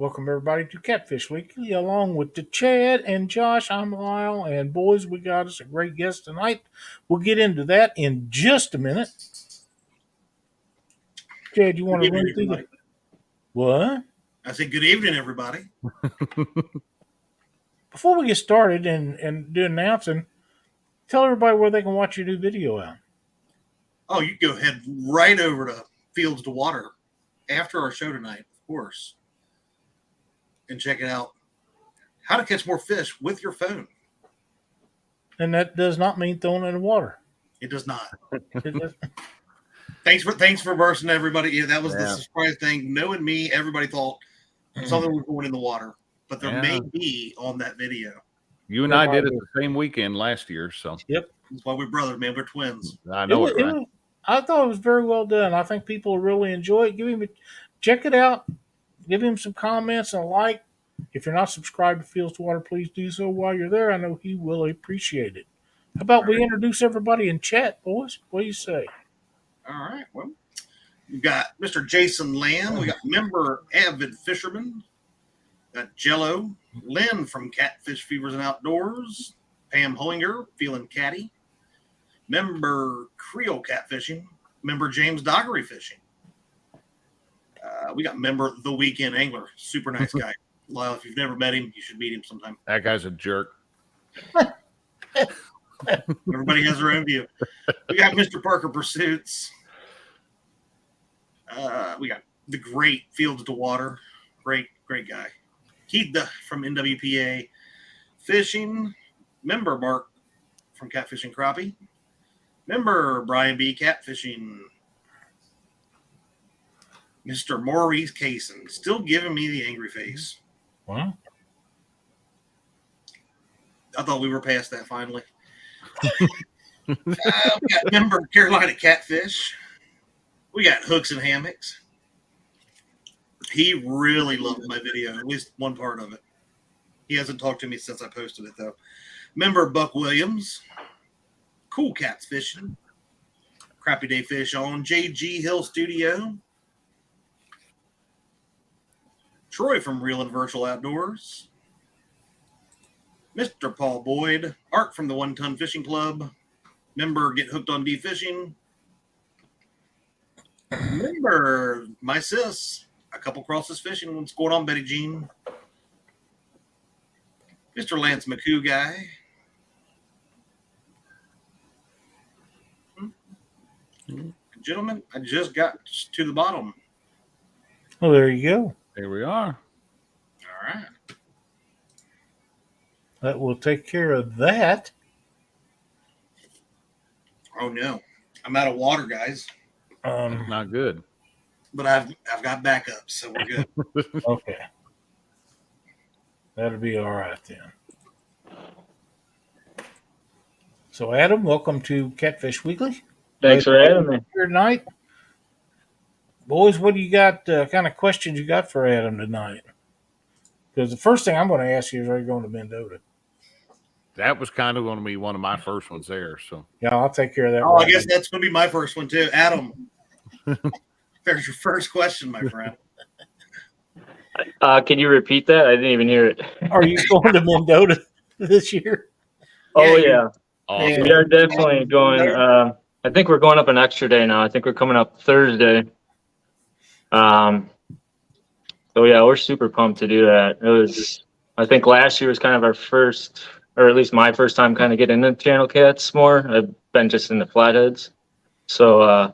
Welcome everybody to Catfish Weekly, along with the Chad and Josh. I'm Lyle, and boys, we got us a great guest tonight. We'll get into that in just a minute. Chad, you want to run through the what? I said good evening, everybody. Before we get started and do announcing, tell everybody where they can watch your new video out. Oh, you go head right over to Fields to Water after our show tonight, of course, and check it out. How to catch more fish with your phone. And that does not mean throwing it in the water. It does not. Thanks for bursting, everybody. Yeah, that was the surprise thing. Knowing me, everybody thought something was going in the water, but there may be on that video. You and I did it the same weekend last year, so yep. That's why we're brothers, man. We're twins. I know it, right? I thought it was very well done. I think people will really enjoy it. Check it out. Give him some comments and a like. If you're not subscribed to Fields to Water, please do so while you're there. I know he will appreciate it. How about we introduce everybody in chat, boys? What do you say? All right. Well, we got Mr. Jason Land. We got member Avid Fisherman. Got Jello. Lynn from Catfish Fevers and Outdoors. Pam Hollinger, feeling catty. Member Creole Catfishing. Member James Doggery Fishing. We got member The Weekend Angler. Super nice guy. Lyle, if you've never met him, you should meet him sometime. That guy's a jerk. Everybody has their own view. We got Mr. Parker Pursuits. We got the great Fields to Water. Great guy. Keith from NWPA Fishing. Member Mark from Catfishing Crappie. Member Brian B. Catfishing. Mr. Maurice Kaysen. Still giving me the angry face. Wow. I thought we were past that finally. We got member Carolina Catfish. We got Hooks and Hammocks. He really loved my video, at least one part of it. He hasn't talked to me since I posted it, though. Member Buck Williams. Cool Cats Fishing. Crappy Day Fish on JG Hill Studio. Troy from Real and Virtual Outdoors. Mr. Paul Boyd. Art from the 1 Ton Fishing Club. Member Get Hooked on D Fishing. Member My Sis. A Couple Crosses Fishing. What's going on, Betty Jean? Mr. Lance McCoo guy. Gentlemen, I just got to the bottom. Well, there you go. There we are. All right. That will take care of that. Oh no, I'm out of water, guys. Not good. But I've got backups, so we're good. Okay. That'll be all right then. So, Adam, welcome to Catfish Weekly. Thanks for having me here tonight. Boys, what do you got? Kind of questions you got for Adam tonight? Because the first thing I'm going to ask you is, are you going to Mendota? That was kind of going to be one of my first ones there. So yeah, I'll take care of that. Oh, right. I guess that's going to be my first one too, Adam. There's your first question, my friend. Can you repeat that? I didn't even hear it. Are you going to Mendota this year? Oh yeah. Awesome. We are definitely going. I think we're going up an extra day now. I think we're coming up Thursday. So yeah, we're super pumped to do that. It was, I think last year was kind of our first, or at least my first time kind of getting into channel cats more. I've been just in the flatheads. So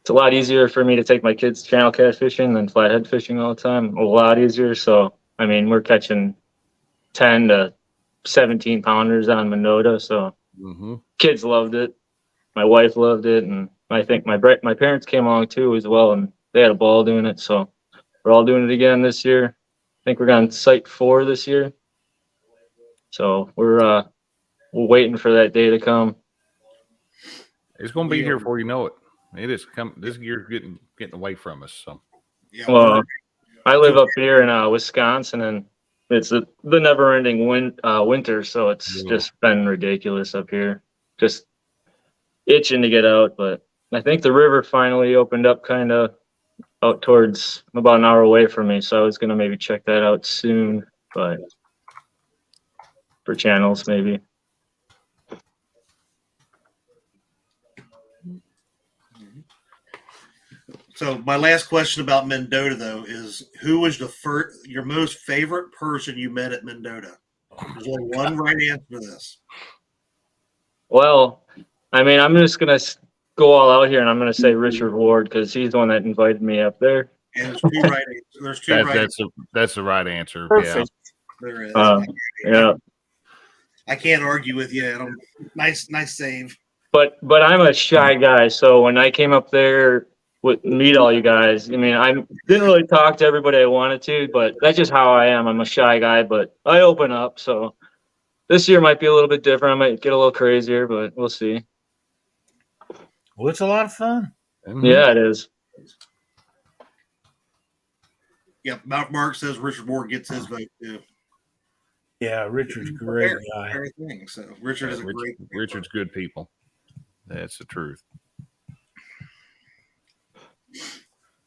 it's a lot easier for me to take my kids channel cat fishing than flathead fishing all the time. A lot easier. So, I mean, we're catching 10 to 17 pounders on Mendota. So kids loved it. My wife loved it. And I think my parents came along too as well. And they had a ball doing it. So we're all doing it again this year. I think we're on site 4 this year. So we're waiting for that day to come. It's going to be here before you know it. It is come. This year's getting away from us. So, yeah, well, I live up here in Wisconsin, and it's the never-ending winter. So it's just been ridiculous up here. Just itching to get out, but I think the river finally opened up kind of out towards about an hour away from me. So I was gonna maybe check that out soon, but for channels maybe. So my last question about Mendota though is, who was your most favorite person you met at Mendota? There's only one right answer to this. Well, I mean, I'm just gonna go all out here, and I'm gonna say Richard Ward because he's the one that invited me up there. And there's two right answers. There's two right answers. That's the right answer. Perfect. There is. Yeah. I can't argue with you, Adam. Nice save. But I'm a shy guy, so when I came up there with meet all you guys, I mean, I didn't really talk to everybody I wanted to, but that's just how I am. I'm a shy guy, but I open up. So this year might be a little bit different. I might get a little crazier, but we'll see. Well, it's a lot of fun. Yeah, it is. Yep. Mark says Richard Ward gets his vote too. Yeah, Richard's a great guy. Everything. So Richard is a great. Richard's good people. That's the truth.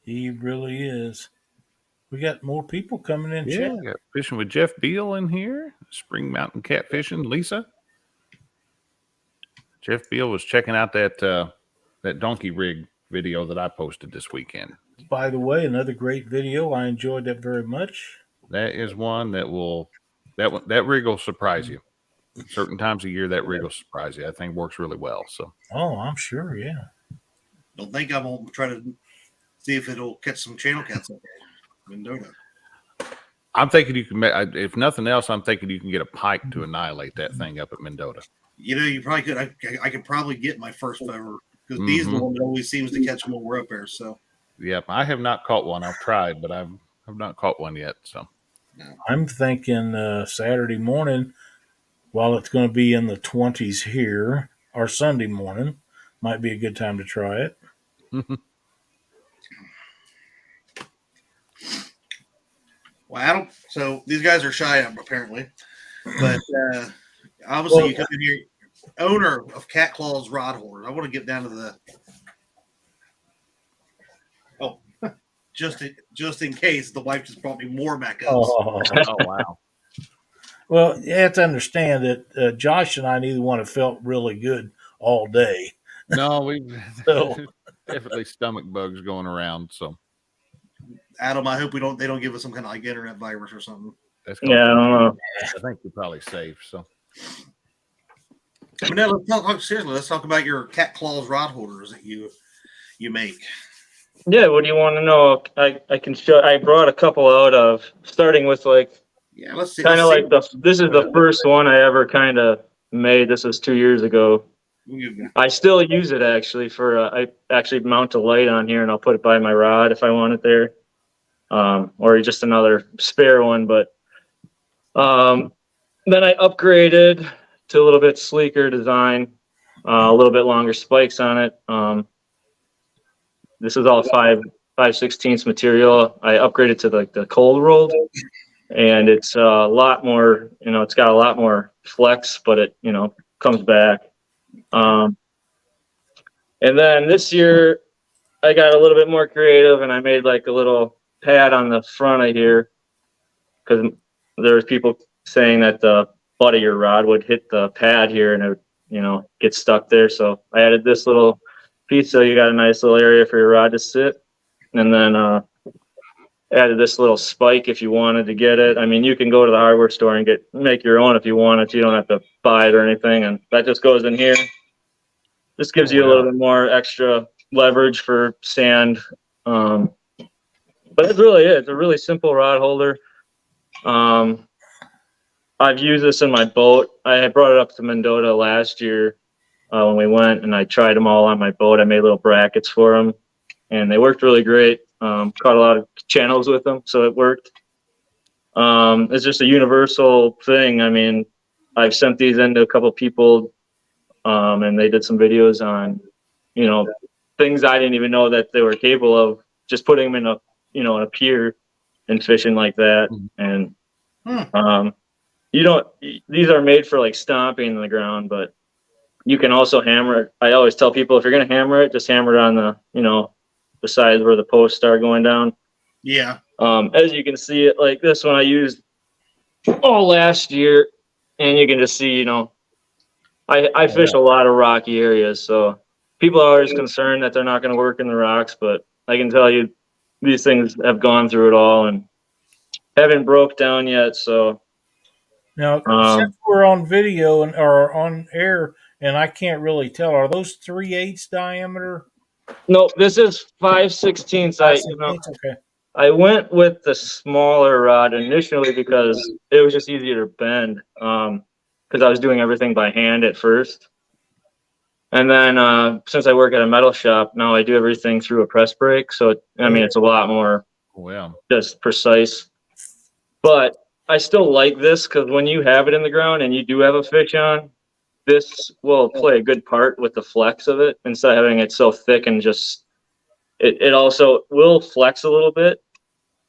He really is. We got more people coming in. Yeah, we got fishing with Jeff Beal in here. Spring Mountain Catfishing, Lisa. Jeff Beal was checking out that donkey rig video that I posted this weekend. By the way, another great video. I enjoyed that very much. That is one that that rig will surprise you. Certain times of year, that rig will surprise you. I think works really well. So. Oh, I'm sure. Yeah. Don't think I won't try to see if it'll catch some channel cats up there. Mendota. I'm thinking you can, if nothing else, I'm thinking you can get a pike to annihilate that thing up at Mendota. You know, you probably could. I could probably get my first ever, because these are the one that always seems to catch more up there. So. Yep, I have not caught one. I've tried, but I've not caught one yet. So. I'm thinking Saturday morning, while it's going to be in the 20s here, or Sunday morning, might be a good time to try it. Well, Adam, so these guys are shy apparently, but obviously you come in here, owner of CatClawZ Rod Holders. I want to get down to the just in case the wife just brought me more backups. Oh, Wow. Well, you have to understand that Josh and I neither one have felt really good all day. No, we So definitely stomach bugs going around. So. Adam, I hope they don't give us some kind of like internet virus or something. That's I don't know. I think we're probably safe. So. But now let's talk seriously. Let's talk about your CatClawZ Rod Holders that you make. Yeah, what do you want to know? I can show. I brought a couple out of starting with like. Yeah, let's see. Kind of like this is the first one I ever kind of made. This was 2 years ago. I still use it actually for I actually mount a light on here and I'll put it by my rod if I want it there, or just another spare one. But then I upgraded to a little bit sleeker design, a little bit longer spikes on it. This is all 5/16 material. I upgraded to the cold rolled, and it's a lot more. It's got a lot more flex, but it comes back. And then this year I got a little bit more creative and I made like a little pad on the front of here, because there's people saying that the butt of your rod would hit the pad here and it would, get stuck there. So I added this little piece so you got a nice little area for your rod to sit, and then added this little spike if you wanted to get it. I mean, you can go to the hardware store and make your own if you want it. You don't have to buy it or anything, and that just goes in here. This gives you a little bit more extra leverage for sand. But it's a really simple rod holder. I've used this in my boat. I brought it up to Mendota last year when we went, and I tried them all on my boat. I made little brackets for them, and they worked really great. Caught a lot of channels with them, so it worked. It's just a universal thing. I mean, I've sent these into a couple people, and they did some videos on, things I didn't even know that they were capable of. Just putting them in a pier and fishing like that. And these are made for like stomping in the ground, but you can also hammer it. I always tell people, if you're gonna hammer it, just hammer it on the besides where the posts are going down. Yeah. As you can see it, like this one I used all last year, and you can just see, you know, I fish a lot of rocky areas, so people are always concerned that they're not going to work in the rocks, but I can tell you these things have gone through it all and haven't broke down yet. So Now, since we're on video and or on air, and I can't really tell, are those 3/8 diameter? no, this is 5/16. Okay. I went with the smaller rod initially because it was just easier to bend. Because I was doing everything by hand at first. And then since I work at a metal shop, now I do everything through a press brake. So, it's a lot more just precise. But I still like this because when you have it in the ground and you do have a fish on, this will play a good part with the flex of it instead of having it so thick and just, it also will flex a little bit.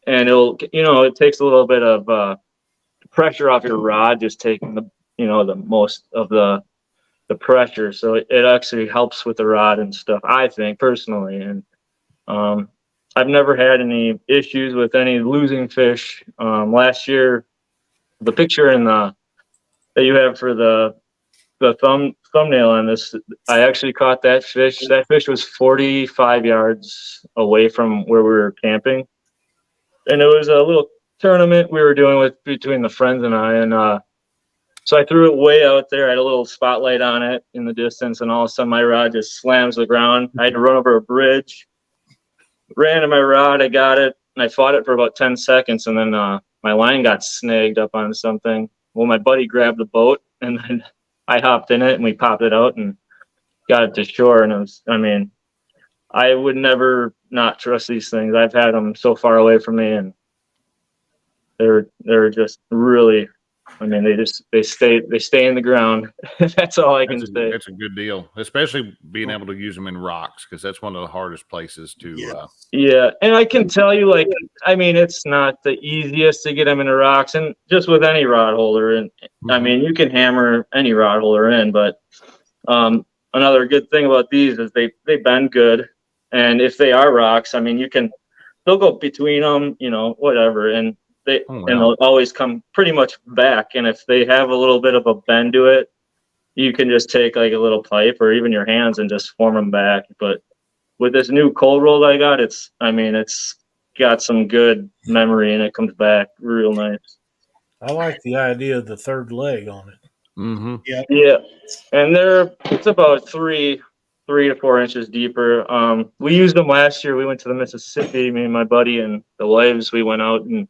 And it takes a little bit of pressure off your rod, just taking the most of the pressure. So it actually helps with the rod and stuff, I think, personally. And I've never had any issues with any losing fish. Last year, the picture that you have for the thumbnail on this, I actually caught that fish. That fish was 45 yards away from where we were camping. And it was a little tournament we were doing between the friends and I. And so I threw it way out there. I had a little spotlight on it in the distance, and all of a sudden my rod just slams the ground. I had to run over a bridge, ran to my rod, I got it, and I fought it for about 10 seconds, and then my line got snagged up on something. Well, my buddy grabbed the boat, and then I hopped in it, and we popped it out and got it to shore. And it was, I would never not trust these things. I've had them so far away from me, and they're just really, they stay in the ground. That's all I can say. That's a good deal, especially being able to use them in rocks, because that's one of the hardest places to. Yeah, and I can tell you, it's not the easiest to get them into rocks, and just with any rod holder, and you can hammer any rod holder in, but another good thing about these is they bend good, and if they are rocks, they'll go between them, whatever, and they'll always come pretty much back. And if they have a little bit of a bend to it, you can just take like a little pipe or even your hands and just form them back. But with this new cold roll I got, it's got some good memory and it comes back real nice. I like the idea of the third leg on it. Mm-hmm. Yeah. And it's about 3 to 4 inches deeper. We used them last year. We went to the Mississippi, me and my buddy and the wives, we went out, and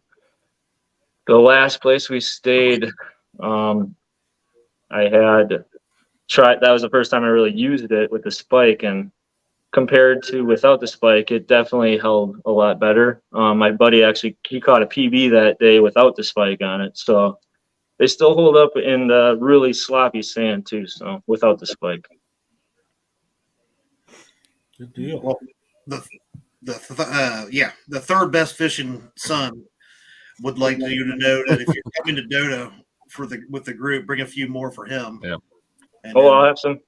the last place we stayed, I had tried, that was the first time I really used it with the spike, and compared to without the spike, it definitely held a lot better. My buddy he caught a PB that day without the spike on it, so they still hold up in the really sloppy sand too, so without the spike. Good deal. Well, the third best fishing son would like you to know that if you're coming to Dota with the group, bring a few more for him. Yeah. And I'll have some.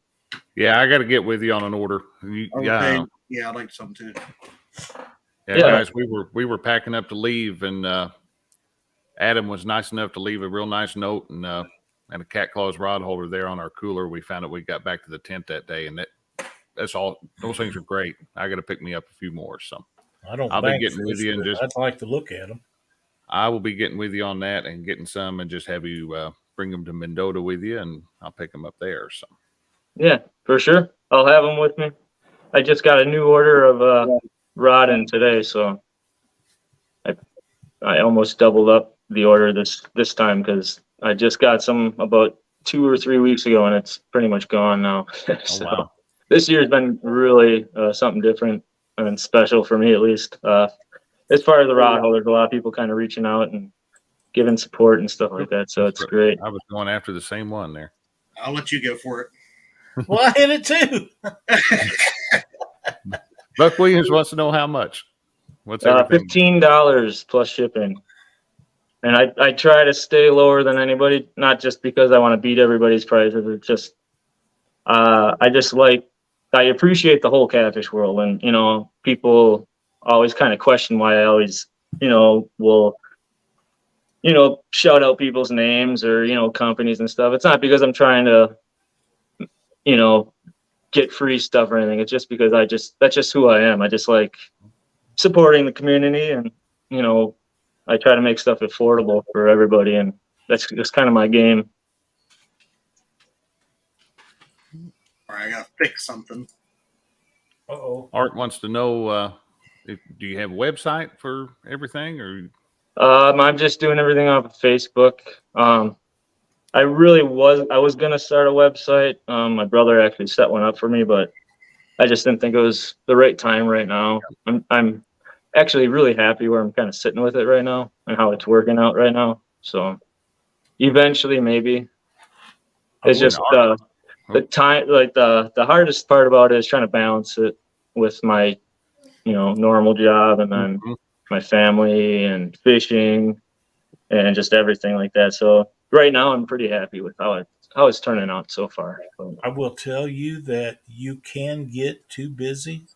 Yeah, I got to get with you on an order. Yeah, I'd like some too. Yeah, guys, we were packing up to leave, and Adam was nice enough to leave a real nice note and a CatClawZ rod holder there on our cooler. We found out we got back to the tent that day, and that's all. Those things are great. I got to pick me up a few more. So I'll be getting with you, and just I'd like to look at them. I will be getting with you on that and getting some, and just have you bring them to Mendota with you, and I'll pick them up there. So yeah, for sure, I'll have them with me. I just got a new order of rod in today, so I almost doubled up the order this time because I just got some about 2 or 3 weeks ago, and it's pretty much gone now. So wow. This year's been really something different and special for me, at least. As far as the rod holders, a lot of people kind of reaching out and giving support and stuff like that. So it's great. I was going after the same one there. I'll let you go for it. Well, I hit it too. Buck Williams wants to know how much. What's everything? $15 plus shipping. And I try to stay lower than anybody, not just because I want to beat everybody's prices. It's just I appreciate the whole catfish world, and people always kind of question why I always, will, shout out people's names or, companies and stuff. It's not because I'm trying to, get free stuff or anything. It's just because that's just who I am. I just like supporting the community, and, I try to make stuff affordable for everybody, and that's kind of my game. All right, I gotta fix something. Art wants to know, do you have a website for everything, or? I'm just doing everything off of Facebook. I was gonna start a website. My brother actually set one up for me, but I just didn't think it was the right time right now. I'm actually really happy where I'm kind of sitting with it right now and how it's working out right now. So eventually, maybe. It's just the time, like the hardest part about it is trying to balance it with my, normal job, and then my family and fishing and just everything like that. So right now I'm pretty happy with how it's turning out so far. I will tell you that you can get too busy.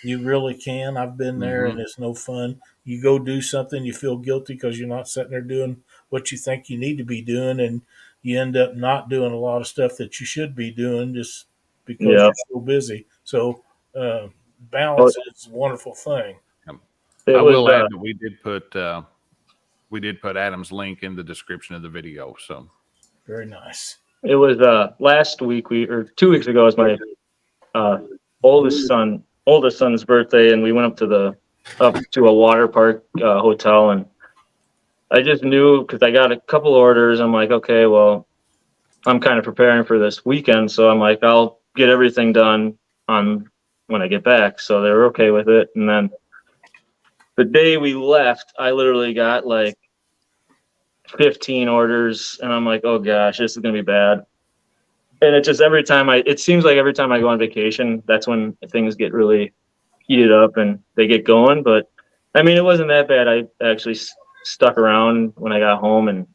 You really can. I've been there, and it's no fun. You go do something, you feel guilty because you're not sitting there doing what you think you need to be doing, and you end up not doing a lot of stuff that you should be doing just because you're so busy. So balance is a wonderful thing. I will add that we did put Adam's link in the description of the video. So very nice. It was last week or 2 weeks ago was my oldest son's birthday, and we went up to a water park hotel, and I just knew because I got a couple orders. I'm like, okay, well, I'm kind of preparing for this weekend, so I'm like, I'll get everything done on when I get back. So they were okay with it, and then the day we left, I literally got like 15 orders, and I'm like, oh gosh, this is gonna be bad. And it just it seems like every time I go on vacation, that's when things get really heated up and they get going. But I mean, it wasn't that bad. I actually stuck around when I got home and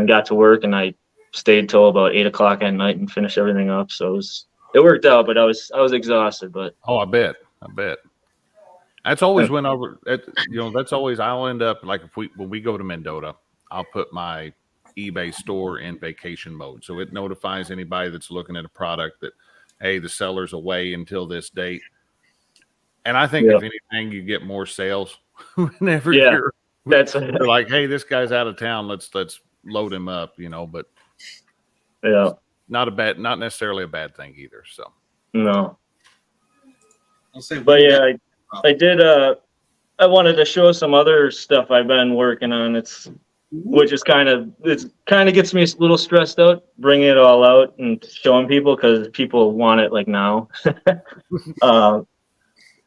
got to work, and I stayed till about 8 o'clock at night and finished everything up. So it worked out, but I was exhausted. But I bet. That's always that's always, I'll end up like when we go to Mendota, I'll put my eBay store in vacation mode. So it notifies anybody that's looking at a product that, hey, the seller's away until this date. And I think if anything, you get more sales whenever you're like, hey, this guy's out of town. Let's load him up, but not necessarily a bad thing either. So no. I'll say, but yeah, I did. I wanted to show some other stuff I've been working on. Which is kind of gets me a little stressed out, bringing it all out and showing people because people want it like now. I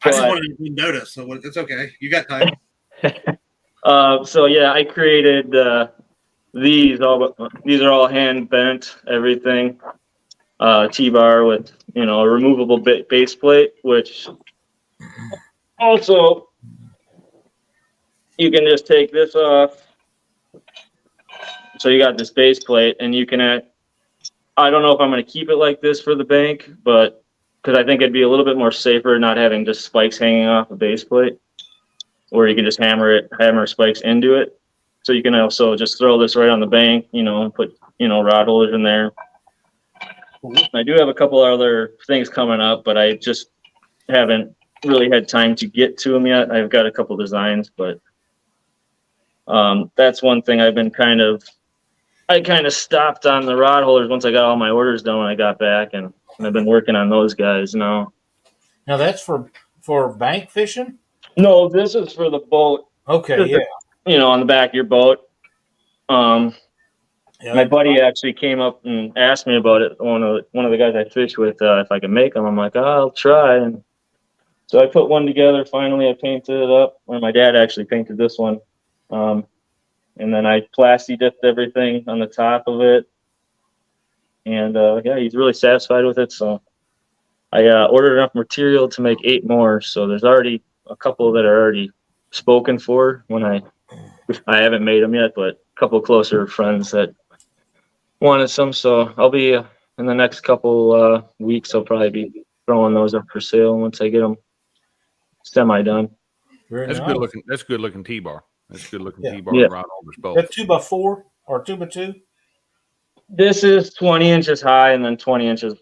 just wanted to notice, so it's okay. You got time. So yeah, I created these are all hand bent, everything. T-bar with a removable base plate, which also you can just take this off. So you got this base plate, and you can I don't know if I'm going to keep it like this for the bank, but because I think it'd be a little bit more safer not having just spikes hanging off the base plate, or you can just hammer spikes into it. So you can also just throw this right on the bank, and put rod holders in there. I do have a couple other things coming up, but I just haven't really had time to get to them yet. I've got a couple designs, but that's one thing I've been I kind of stopped on the rod holders once I got all my orders done when I got back, and I've been working on those guys now. Now that's for bank fishing? No, this is for the boat. Okay, yeah. On the back of your boat. My buddy actually came up and asked me about it. One of the guys I fish with, if I could make them. I'm like, I'll try. And so I put one together. Finally, I painted it up. Or my dad actually painted this one. And then I plasti dipped everything on the top of it. And he's really satisfied with it. So I ordered enough material to make 8 more. So there's already a couple that are already spoken for when I haven't made them yet, but a couple closer friends that wanted some. So I'll be in the next couple weeks, I'll probably be throwing those up for sale once I get them semi done. Very That's nice. good looking. That's good looking T-bar. That's good looking Yeah. T-bar Yeah. and rod holders both. That 2x4 or 2x2? This is 20 inches high and then 20 inches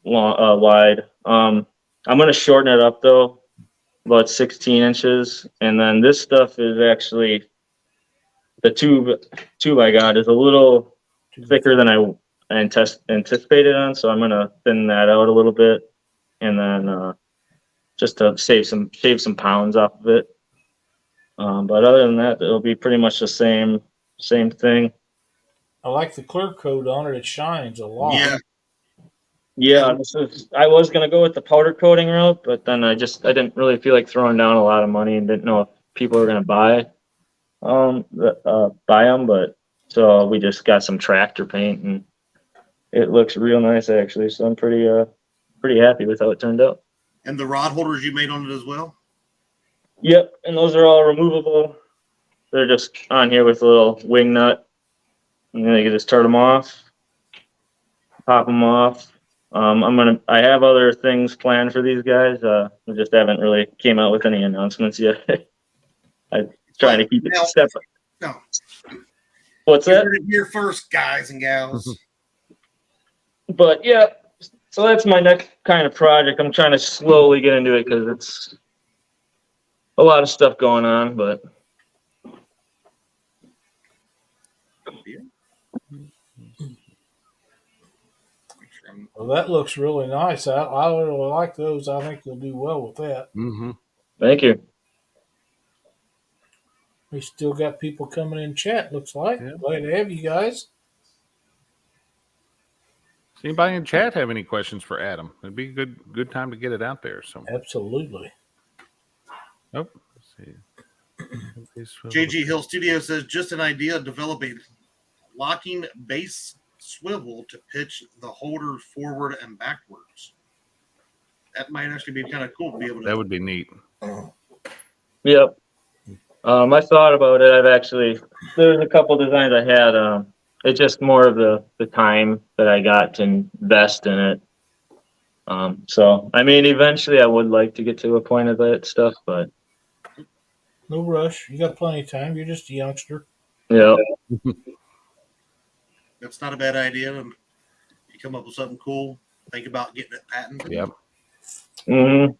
long, wide. I'm gonna shorten it up though, about 16 inches, and then this stuff is actually the tube I got is a little thicker than I anticipated on, so I'm gonna thin that out a little bit, and then just to shave some pounds off of it. But other than that, it'll be pretty much the same thing. I like the clear coat on it. It shines a lot. Yeah. Yeah, I was gonna go with the powder coating route, but then I didn't really feel like throwing down a lot of money and didn't know if people were gonna buy them. But so we just got some tractor paint and it looks real nice actually. So I'm pretty happy with how it turned out. And the rod holders you made on it as well? Yep, and those are all removable. They're just on here with a little wing nut, and then you can just turn them off, pop them off. I have other things planned for these guys. We just haven't really came out with any announcements yet. I'm trying to keep it separate. No. What's that? You're here first, guys and gals. But yeah, so that's my next kind of project. I'm trying to slowly get into it because it's a lot of stuff going on, but Well, that looks really nice. I really like those. I think you'll do well with that. Mm-hmm. thank you. We still got people coming in chat, looks like. Yeah. Glad to have you guys. Does anybody in chat have any questions for Adam? It'd be a good time to get it out there. So, Absolutely. nope. Let's see. JG Hill Studio says, just an idea, develop a locking base swivel to pitch the holders forward and backwards. That might actually be kind of cool to be able to. That would be neat. Yep. I thought about it. There's a couple designs I had. It's just more of the time that I got to invest in it. So, I mean, eventually I would like to get to a point of that stuff, but. No rush. You got plenty of time. You're just a youngster. Yeah. That's not a bad idea. And if you come up with something cool, think about getting it patented. Yep. Mm-hmm.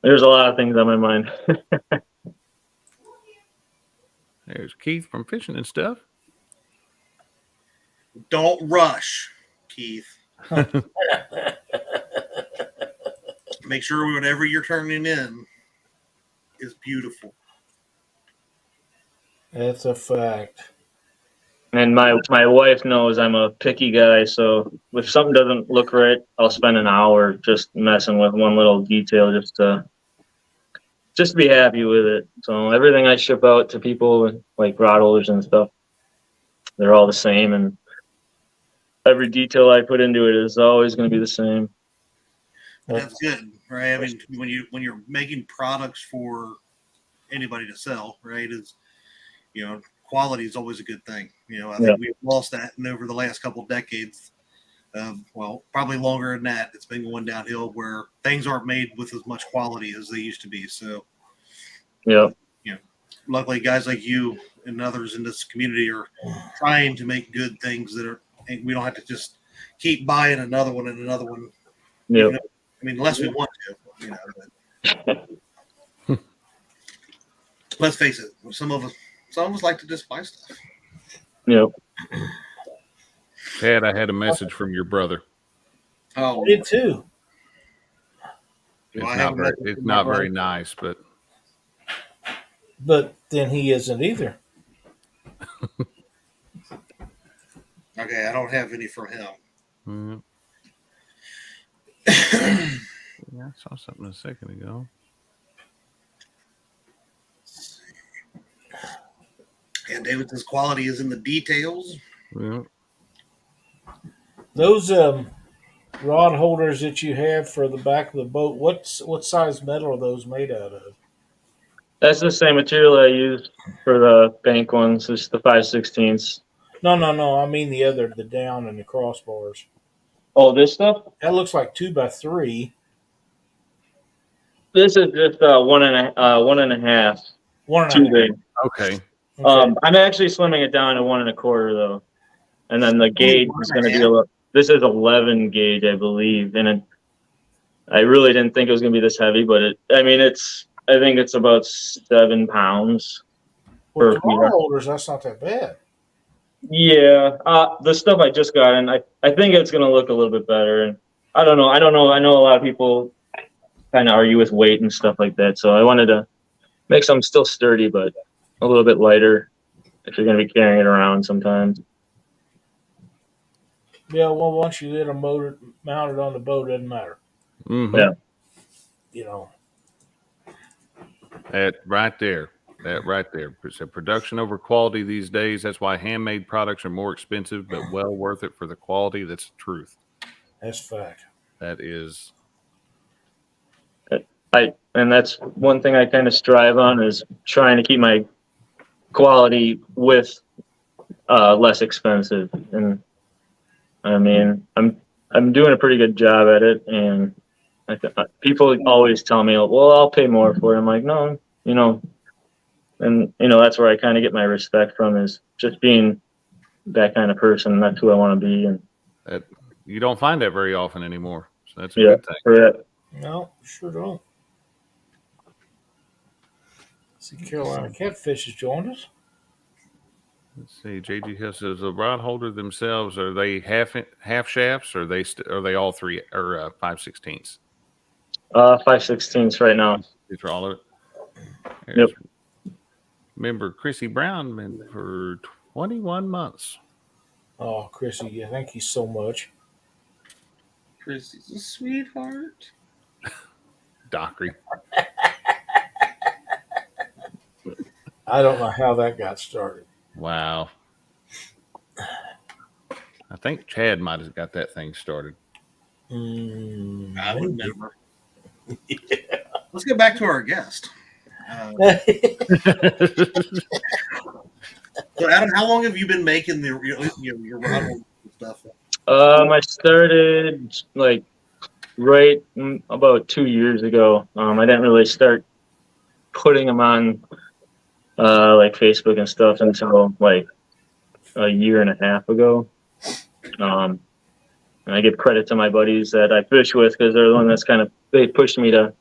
There's a lot of things on my mind. There's Keith from Fishing and Stuff. Don't rush, Keith. Make sure whatever you're turning in is beautiful. That's a fact. And my wife knows I'm a picky guy, so if something doesn't look right, I'll spend an hour just messing with one little detail just to be happy with it. So everything I ship out to people, like rod holders and stuff, they're all the same, and every detail I put into it is always going to be the same. That's good, right? I mean, when you're making products for anybody to sell, right? Is quality is always a good thing. I think we've lost that, and over the last couple of decades, well, probably longer than that, it's been going downhill where things aren't made with as much quality as they used to be. So, luckily, guys like you and others in this community are trying to make good things and we don't have to just keep buying another one and another one. Yeah. I mean, unless we want to, but let's face it, some of us like to just buy stuff. Yep. Ted, I had a message from your brother. Oh, I did too. It's not very nice, but then he isn't either. okay, I don't have any from him. Yeah, I saw something a second ago. And David says quality is in the details. Yeah. Those rod holders that you have for the back of the boat, what size metal are those made out of? That's the same material I use for the bank ones. It's the 5/16. No. I mean the down and the crossbars. Oh, this stuff? That looks like 2x3. This is just one and a half. One and Too a half. big. Okay. Okay. I'm actually slimming it down to 1 1/4 though, and then the gauge is going to be this is 11 gauge, I believe, and I really didn't think it was going to be this heavy, but I think it's about 7 pounds. Well, rod holders, that's not that bad. Yeah, the stuff I just got, and I think it's going to look a little bit better. And I don't know. I know a lot of people kind of argue with weight and stuff like that, so I wanted to make something still sturdy, but a little bit lighter if you're going to be carrying it around sometimes. Yeah, well, once you get them mounted on the boat, it doesn't matter. Mm-hmm. Yeah. You know. That right there. It's a production over quality these days. That's why handmade products are more expensive, but well worth it for the quality. That's the truth. That's fact. That is. And that's one thing I kind of strive on is trying to keep my quality with less expensive. And I mean, I'm doing a pretty good job at it. And people always tell me, well, I'll pay more for it. I'm like, no, and that's where I kind of get my respect from, is just being that kind of person. That's who I want to be. And That, you don't find that very often anymore. So that's a yeah, good thing. correct. No, sure don't. See, Carolina Catfish has joined us. Let's see. JG Hill says the rod holder themselves, are they half shafts, or are they all 3 or 5/16? 5/16 right now. These are all of it. Yep. Remember Chrissy Brown been for 21 months. Oh, Chrissy, yeah, thank you so much. Chrissy's a sweetheart. Dockery. I don't know how that got started. Wow. I think Chad might have got that thing started. I would never. Yeah. Let's get back to our guest. So, Adam, how long have you been making your rod holder stuff? I started like right about 2 years ago. I didn't really start putting them on like Facebook and stuff until like a year and a half ago. And I give credit to my buddies that I fish with, because they're the one that's they pushed me to,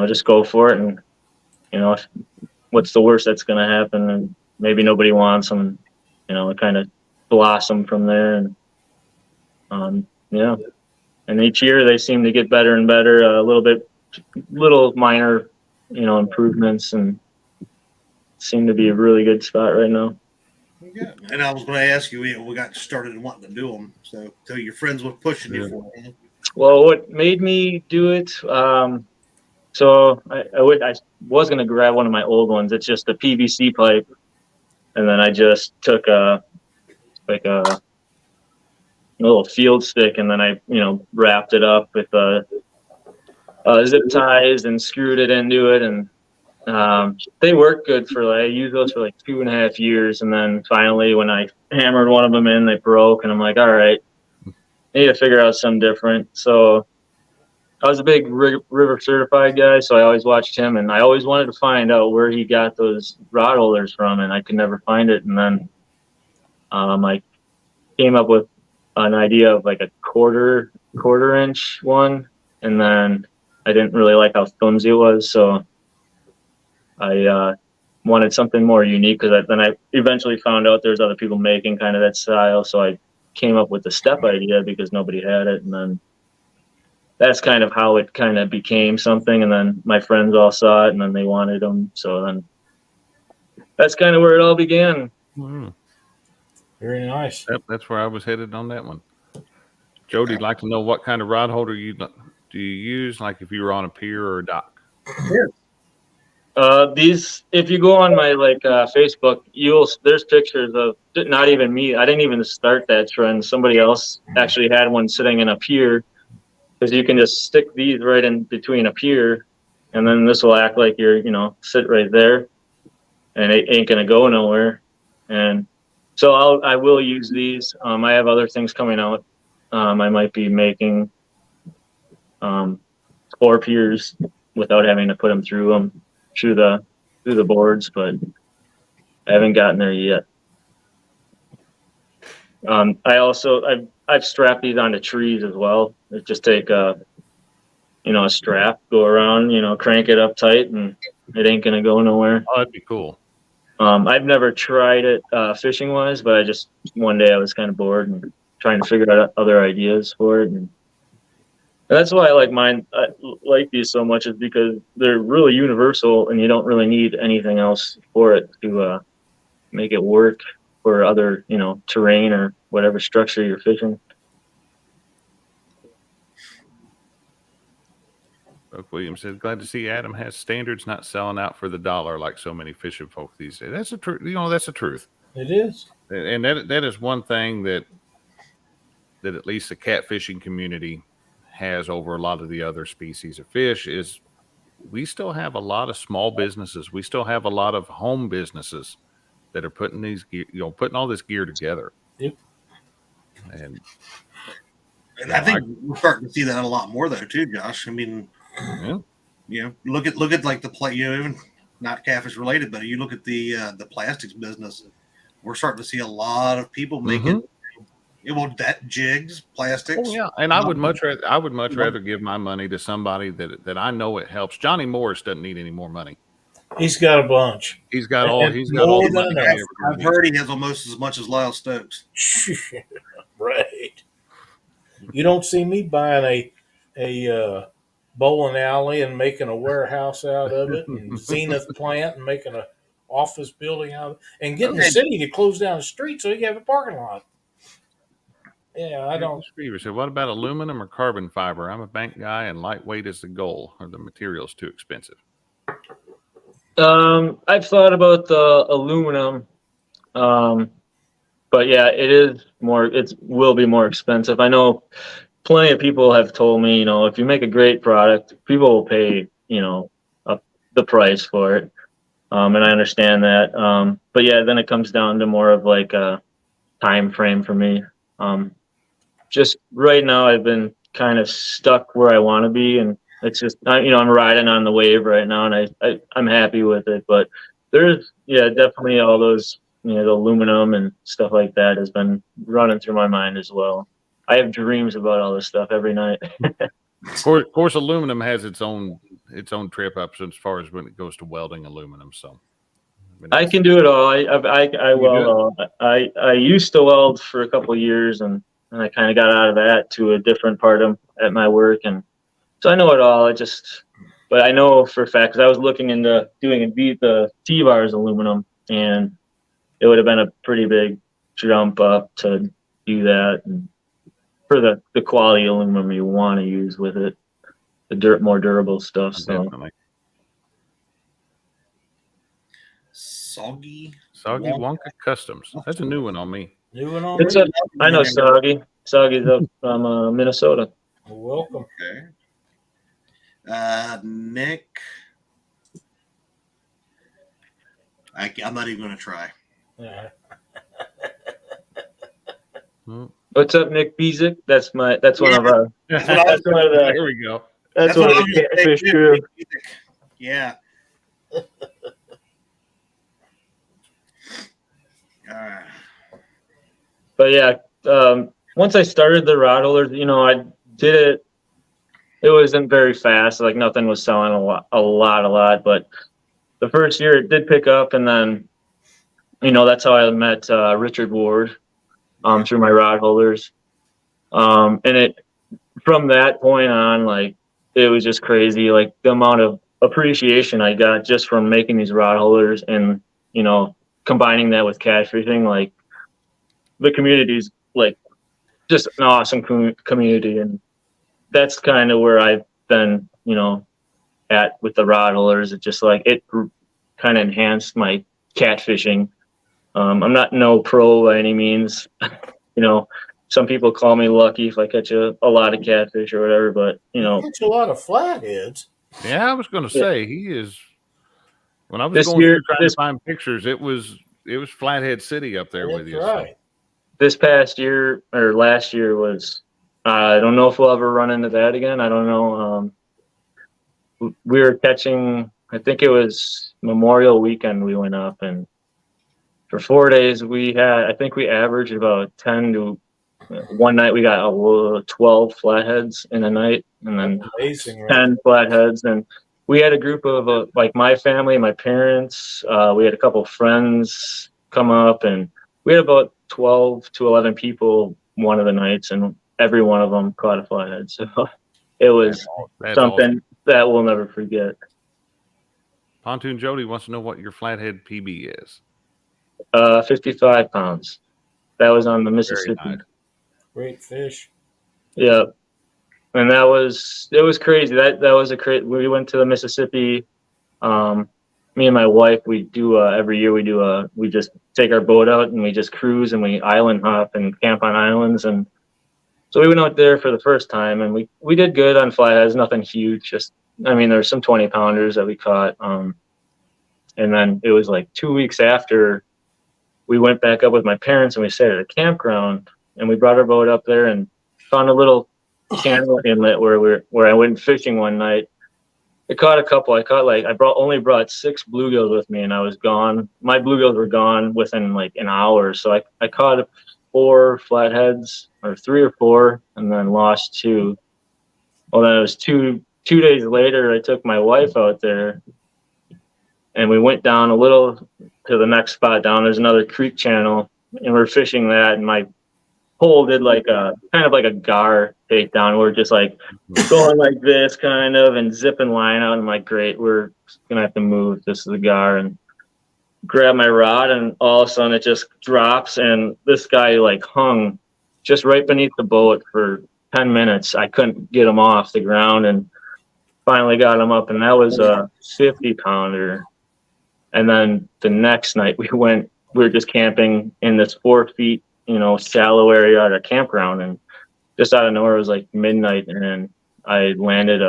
just go for it. And, what's the worst that's going to happen? And maybe nobody wants them. It kind of blossomed from there. And, yeah. And each year they seem to get better and better, little minor, improvements, and seem to be a really good spot right now. Yeah. And I was going to ask you, we got started wanting to do them. So your friends were pushing you for it. Well, what made me do it, so I was going to grab one of my old ones. It's just a PVC pipe. And then I just took a little field stick, and then I, wrapped it up with zip ties and screwed it into it. And they worked good I used those for like 2.5 years. And then finally, when I hammered one of them in, they broke. And I'm like, all right, I need to figure out something different. So I was a big river certified guy, so I always watched him, and I always wanted to find out where he got those rod holders from, and I could never find it. And then I came up with an idea of like a quarter inch one, and then I didn't really like how flimsy it was, so I wanted something more unique, because then I eventually found out there's other people making kind of that style, so I came up with the step idea because nobody had it. And then that's kind of how it kind of became something. And then my friends all saw it, and then they wanted them. So then that's kind of where it all began. Mm. Very nice. Yep, that's where I was headed on that one. Jody, I'd like to know what kind of rod holder do you use, like if you were on a pier or a dock? These, if you go on my Facebook, there's pictures of, not even me. I didn't even start that trend. Somebody else actually had one sitting in a pier, because you can just stick these right in between a pier, and then this will act like you're, sit right there, and it ain't going to go nowhere. And so I will use these. I have other things coming out. I might be making 4 piers without having to put them through the boards, but I haven't gotten there yet. I've strapped these onto trees as well. It just take a strap, go around, crank it up tight, and it ain't gonna go nowhere. Oh, that'd be cool. I've never tried it fishing wise, but one day I was kind of bored and trying to figure out other ideas for it. And that's why I like these so much, is because they're really universal and you don't really need anything else for it to make it work for other, terrain or whatever structure you're fishing. Buck Williams said, "Glad to see Adam has standards, not selling out for the dollar like so many fishing folk these days." That's the truth. That's the truth. It is, and that is one thing that at least the catfishing community has over a lot of the other species of fish is we still have a lot of small businesses. We still have a lot of home businesses that are putting putting all this gear together. Yep. And I think we're starting to see that a lot more though too, Josh. I mean, look at like the play, even not catfish related, but you look at the plastics business. We're starting to see a lot of people making that jigs, plastics. Oh yeah, and I would much rather give my money to somebody that I know it helps. Johnny Morris doesn't need any more money. He's got a bunch. He's got all the money. I've heard he has almost as much as Lyle Stokes. Right. You don't see me buying a bowling alley and making a warehouse out of it, and Zenith plant and making an office building out of it, and getting the city to close down the street so you can have a parking lot. Yeah, I don't. Screever said, "What about aluminum or carbon fiber? I'm a bank guy, and lightweight is the goal. Are the materials too expensive?" I've thought about the aluminum, but yeah, it will be more expensive. I know plenty of people have told me, if you make a great product, people will pay, the price for it. And I understand that. But yeah, then it comes down to more of like a time frame for me. Just right now, I've been kind of stuck where I want to be, and it's just, I'm riding on the wave right now, and I'm happy with it. But there's, definitely all those, the aluminum and stuff like that has been running through my mind as well. I have dreams about all this stuff every night. Of course, aluminum has its own trip ups as far as when it goes to welding aluminum. So I can do it all. I weld. I used to weld for a couple of years, and I kind of got out of that to a different part at my work, and so I know it all. But I know for a fact, because I was looking into doing the T-bars aluminum, and it would have been a pretty big jump up to do that, and for the quality aluminum you want to use with it, the more durable stuff. So. Definitely. Soggy Wonka Customs. That's a new one on me. New one on me? I know Soggy. Soggy's up from Minnesota. Well, welcome. Okay. Nick. I'm not even going to try. What's up, Nick Bezick? That's one of our. That's one of the. There we go. That's one of the Catfish crew. Yeah. But yeah, once I started the rod holders, I did it. It wasn't very fast. Like nothing was selling a lot. But the first year it did pick up, and then, that's how I met Richard Ward through my rod holders. And from that point on, like it was just crazy. Like the amount of appreciation I got just from making these rod holders, and combining that with catfishing, like. The community's like just an awesome community, and that's kind of where I've been, at with the rod holders. It just like it kind of enhanced my catfishing. I'm not no pro by any means. Some people call me lucky if I catch a lot of catfish or whatever, but catch a lot of flatheads. Yeah, I was going to say he is. When I was going through trying to find pictures, it was Flathead City up there with you. Right. So. This past year or last year was, I don't know if we'll ever run into that again. I don't know. we were catching, I think it was Memorial Weekend we went up, and for 4 days I think we averaged about 10 to, one night we got 12 flatheads in a night, and then Amazing, right? 10 flatheads. And we had a group of like my family, my parents, we had a couple friends come up, and we had about 12 to 11 people one of the nights, and every one of them caught a flathead. So it was That's something awesome. that we'll never forget. Pontoon Jody wants to know what your flathead PB is. 55 pounds. That was on the Mississippi. Nice. Great fish. Yeah. And it was crazy. That was we went to the Mississippi. Me and my wife, we do every year we just take our boat out and we just cruise and we island hop and camp on islands. And so we went out there for the first time, and we did good on flatheads, nothing huge. There's some 20 pounders that we caught. And then it was like 2 weeks after we went back up with my parents, and we stayed at a campground, and we brought our boat up there and found a little canal inlet where I went fishing one night. I caught a couple. I only brought 6 bluegills with me, and I was gone. My bluegills were gone within like an hour. So I caught 4 flatheads, or 3 or 4, and then lost 2. Well, then it was 2 days later, I took my wife out there, and we went down a little to the next spot down. There's another creek channel, and we're fishing that, and my pole did like a kind of like a gar takedown. We're just like going like this kind of and zipping line out. I'm like, great, we're gonna have to move. This is the gar, and grab my rod, and all of a sudden it just drops, and this guy like hung just right beneath the boat for 10 minutes. I couldn't get him off the ground, and finally got him up, and that was a 50 pounder. And then the next night we were just camping in this 4 feet, shallow area at a campground, and just out of nowhere, it was like midnight, and then I landed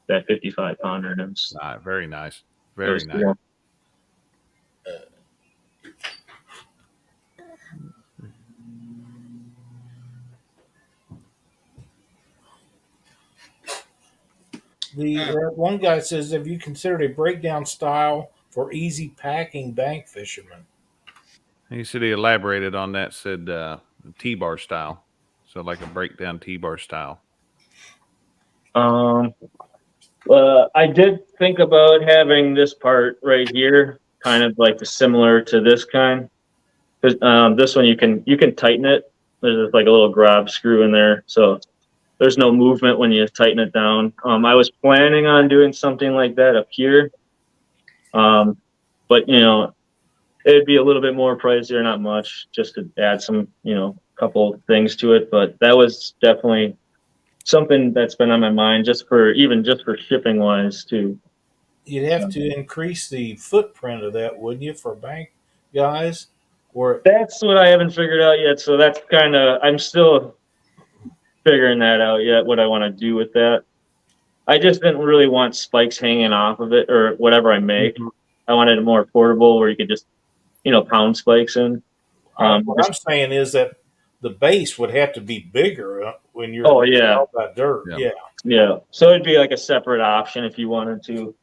that 55 pounder. And it was very nice. Very nice. Cool. One guy says, have you considered a breakdown style for easy packing bank fishermen? He said he elaborated on that, said T-bar style. So like a breakdown T-bar style. I did think about having this part right here, kind of like similar to this kind. Because this one you can tighten it. There's like a little grab screw in there, so there's no movement when you tighten it down. I was planning on doing something like that up here, but it'd be a little bit more pricier, not much, just to add some couple things to it. But that was definitely something that's been on my mind, just for shipping wise too. You'd have to increase the footprint of that, wouldn't you, for bank guys? Or that's what I haven't figured out yet. So that's I'm still figuring that out yet, what I want to do with that. I just didn't really want spikes hanging off of it or whatever I make. Mm-hmm. I wanted it more portable where you could just, pound spikes in. What I'm saying is that the base would have to be bigger when you're out that dirt. Yeah. So it'd be like a separate option if you wanted to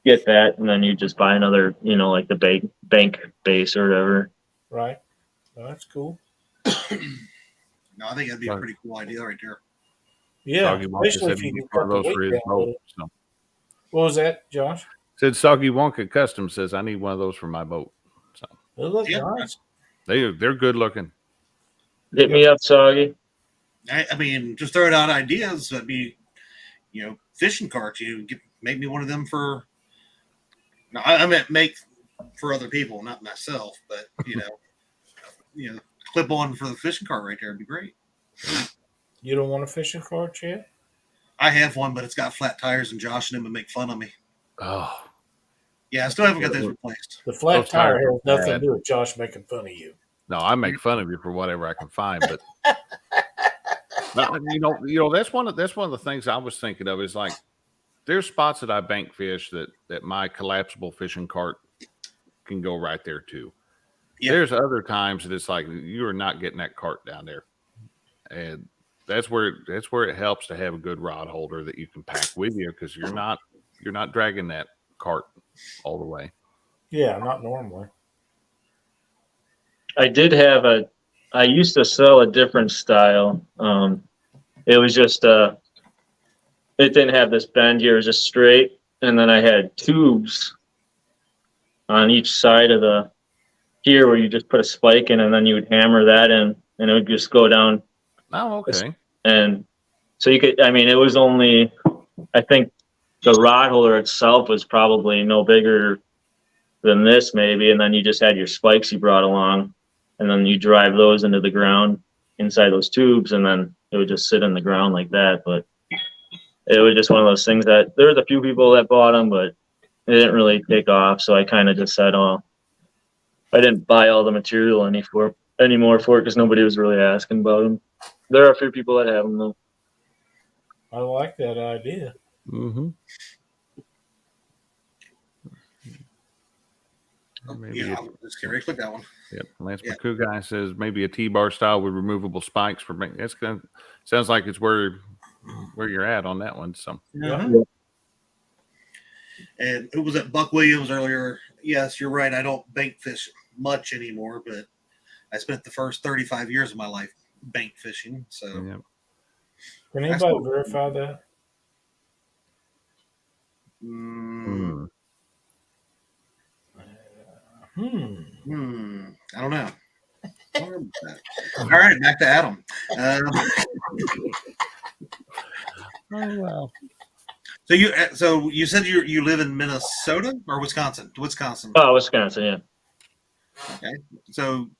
get that, and then you just buy another, like the bank base or whatever. Right. Well, that's cool. No, I think that'd be a pretty cool idea right there. Yeah, especially if you can cut the weight down. Boat, so. What was that, Josh? Said Soggy Wonka Custom says I need one of those for my boat. So they look nice. They're good looking. Hit me up, Soggy. I mean, just throwing out ideas. That'd be, fishing carts. Make me one of them for. No, I meant make for other people, not myself. But clip on for the fishing cart right there would be great. You don't want a fishing cart yet? I have one, but it's got flat tires, and Josh and him would make fun of me. Oh. Yeah, I still haven't got those replaced. The flat tire has nothing to do with Josh making fun of you. No, I make fun of you for whatever I can find, but that's one of the things I was thinking of is like there's spots that I bank fish that my collapsible fishing cart can go right there too. Yep. There's other times that it's like you are not getting that cart down there, and that's where it helps to have a good rod holder that you can pack with you because you're not you're not dragging that cart all the way. Yeah, not normally. I used to sell a different style. It was just, it didn't have this bend here, it was just straight. And then I had tubes on each side of the, here where you just put a spike in and then you would hammer that in and it would just go down. Oh, okay. And so you could, I mean, it was only, I think the rod holder itself was probably no bigger than this maybe. And then you just had your spikes you brought along and then you drive those into the ground inside those tubes and then it would just sit in the ground like that. But it was just one of those things that there was a few people that bought them, but it didn't really take off. So I kind of just said, oh, I didn't buy all the material anymore for it because nobody was really asking about them. There are a few people that have them though. I like that idea. Mm-hmm. Yeah, I'm just curious. Click that one. Yep. Lance McCoo guy says maybe a T-bar style with removable spikes for that's gonna sounds like it's where you're at on that one. So Yeah. And who was it? Buck Williams earlier. Yes, you're right. I don't bank fish much anymore, but I spent the first 35 years of my life bank fishing. So yeah. Can anybody verify that? I don't know. All right, back to Adam. Oh wow. So you said you live in Minnesota or Wisconsin? Wisconsin. Oh, Wisconsin, yeah. Okay. So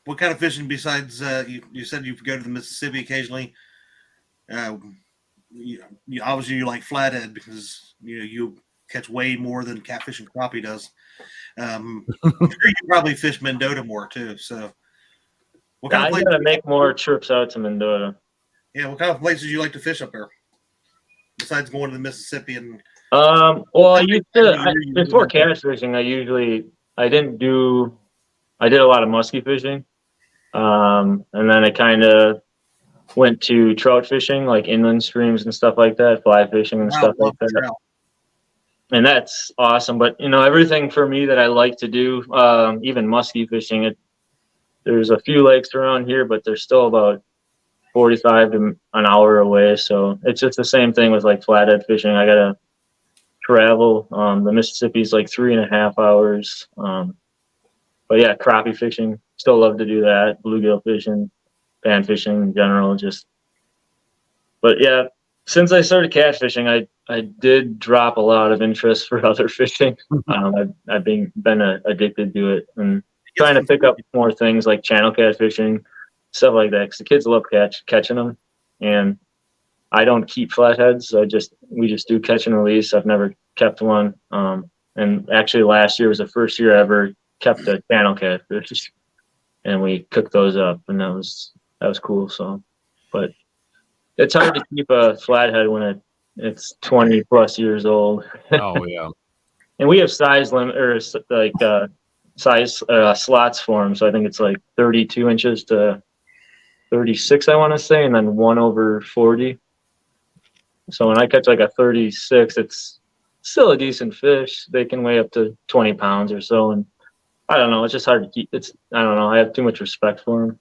what kind of fishing besides you said you go to the Mississippi occasionally? You obviously you like flathead because you catch way more than catfish and crappie does. I'm sure you probably fish Mendota more too. So what kind of I gotta make more trips out to Mendota. Yeah, what kind of places do you like to fish up there? Besides going to the Mississippi and well, I used to before catfishing. I did a lot of muskie fishing, and then I kind of went to trout fishing, like inland streams and stuff like that, fly fishing and stuff like that. Trout. And that's awesome. But everything for me that I like to do, even muskie fishing, there's a few lakes around here, but they're still about 45 to an hour away. So it's just the same thing with like flathead fishing. I gotta travel. The Mississippi's like 3.5 hours. But yeah, crappie fishing, still love to do that. Bluegill fishing, pan fishing in general, but yeah, since I started catfishing, I did drop a lot of interest for other fishing. I've been addicted to it and trying to pick up more things like channel catfishing, stuff like that. Because the kids love catching them, and I don't keep flatheads. We just do catch and release. I've never kept one. And actually, last year was the first year I ever kept a channel catfish, and we cooked those up, and that was cool. So, but it's hard to keep a flathead when it's 20 plus years old. Oh yeah. And we have size limit or like size slots for them. So I think it's like 32 inches to 36, I want to say, and then 1/40. So when I catch like a 36, it's still a decent fish. They can weigh up to 20 pounds or so. And I don't know. It's just hard to keep. I don't know. I have too much respect for them.